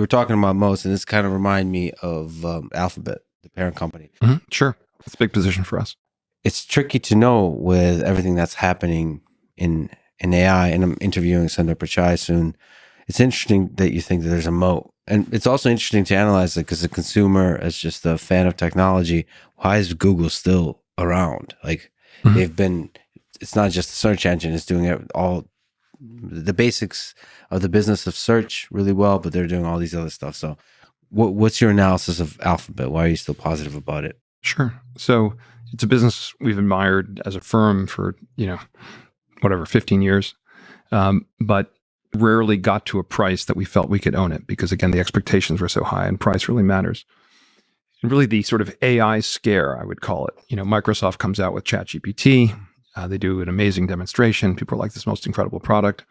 were talking about moats, and this kind of remind me of Alphabet, the parent company. Sure. It's a big position for us. It's tricky to know with everything that's happening in AI, and I'm interviewing Sundar Pichai soon. It's interesting that you think that there's a moat. And it's also interesting to analyze it because the consumer, as just a fan of technology, why is Google still around? Like they've been, it's not just the search engine, it's doing all the basics of the business of search really well, but they're doing all these other stuff. So what's your analysis of Alphabet? Why are you still positive about it? Sure. So it's a business we've admired as a firm for, 15 years, but rarely got to a price that we felt we could own it because, again, the expectations were so high and price really matters. And really the sort of AI scare, I would call it. Microsoft comes out with ChatGPT. They do an amazing demonstration. People are like, this most incredible product.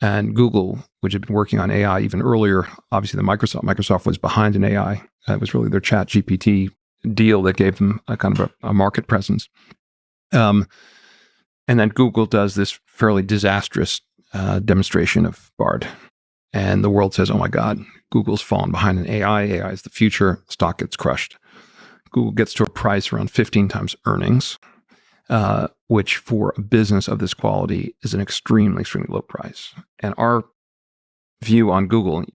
And Google, which had been working on AI even earlier, obviously Microsoft was behind in AI. It was really their ChatGPT deal that gave them a kind of a market presence. And then Google does this fairly disastrous demonstration of Bard. And the world says, oh my God, Google's fallen behind in AI. AI is the future. Stock gets crushed. Google gets to a price around 15 times earnings, which for a business of this quality is an extremely, extremely low price. And our view on Google,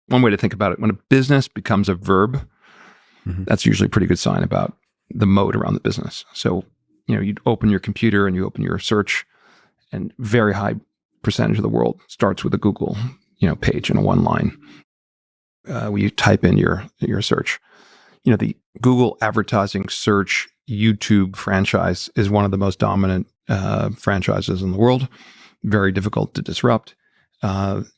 one way to think about it, when a business becomes a verb, that's usually a pretty good sign about the moat around the business. So, you'd open your computer and you open your search, and very high percentage of the world starts with a Google, page in a one line. Where you type in your search. The Google advertising search YouTube franchise is one of the most dominant franchises in the world. Very difficult to disrupt.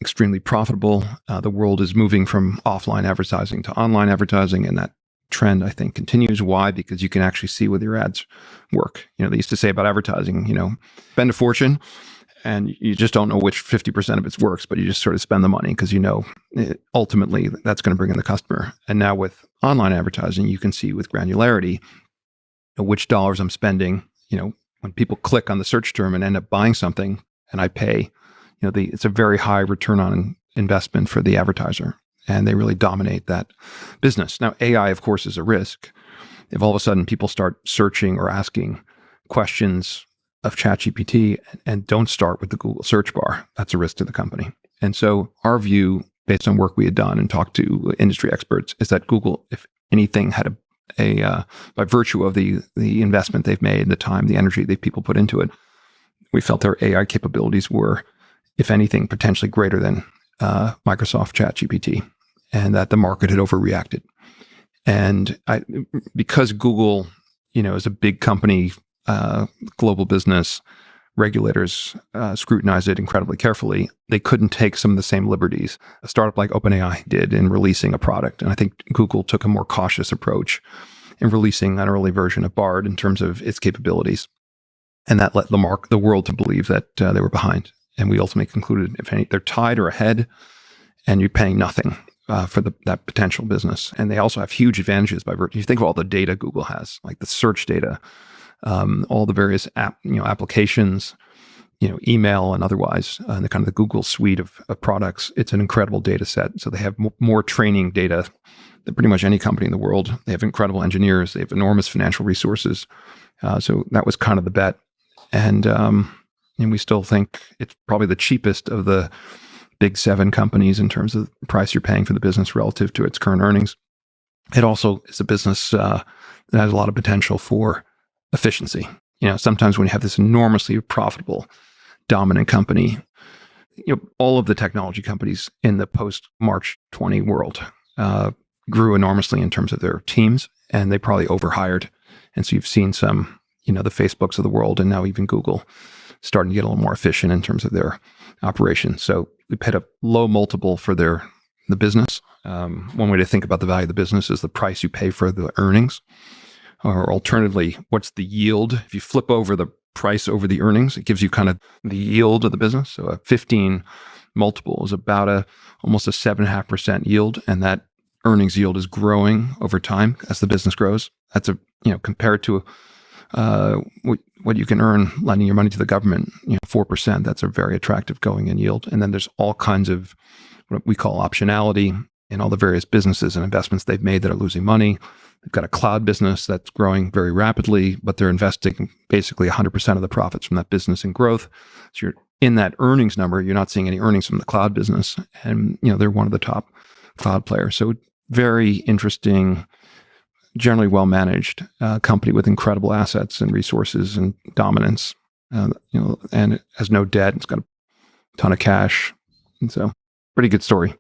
Extremely profitable. The world is moving from offline advertising to online advertising, and that trend, I think, continues. Why? Because you can actually see whether your ads work. They used to say about advertising, spend a fortune and you just don't know which 50% of it works, but you just sort of spend the money because ultimately that's going to bring in the customer. And now with online advertising, you can see with granularity which dollars I'm spending. When people click on the search term and end up buying something and I pay, it's a very high return on investment for the advertiser. And they really dominate that business. Now, AI, of course, is a risk. If all of a sudden people start searching or asking questions of ChatGPT and don't start with the Google search bar, that's a risk to the company. And so our view, based on work we had done and talked to industry experts, is that Google, if anything, had by virtue of the investment they've made, the time, the energy that people put into it, we felt their AI capabilities were, if anything, potentially greater than Microsoft ChatGPT, and that the market had overreacted. And because Google, is a big company, global business, regulators scrutinize it incredibly carefully. They couldn't take some of the same liberties a startup like OpenAI did in releasing a product. And I think Google took a more cautious approach in releasing an early version of Bard in terms of its capabilities. And that let the world to believe that they were behind. And we ultimately concluded, if any, they're tied or ahead, and you're paying nothing for that potential business. And they also have huge advantages by virtue. You think of all the data Google has, like the search data, all the various applications, email and otherwise, and the kind of the Google suite of products. It's an incredible data set. So they have more training data than pretty much any company in the world. They have incredible engineers. They have enormous financial resources. So that was kind of the bet. And we still think it's probably the cheapest of the big 7 companies in terms of the price you're paying for the business relative to its current earnings. It also is a business that has a lot of potential for efficiency. Sometimes when you have this enormously profitable, dominant company, all of the technology companies in the post-March 20 world grew enormously in terms of their teams, and they probably overhired. And so you've seen some, the Facebooks of the world, and now even Google starting to get a little more efficient in terms of their operations. So we paid a low multiple for the business. One way to think about the value of the business is the price you pay for the earnings. Or alternatively, what's the yield? If you flip over the price over the earnings, it gives you kind of the yield of the business. So a 15 multiple is about almost a 7.5% yield, and that earnings yield is growing over time as the business grows. That's compared to what you can earn lending your money to the government, 4%. That's a very attractive going in yield. And then there's all kinds of what we call optionality in all the various businesses and investments they've made that are losing money. They've got a cloud business that's growing very rapidly, but they're investing basically 100% of the profits from that business in growth. So you're in that earnings number, you're not seeing any earnings from the cloud business. And, they're one of the top cloud players. So very interesting, generally well-managed company with incredible assets and resources and dominance. And it has no debt. It's got a ton of cash. And so pretty good story.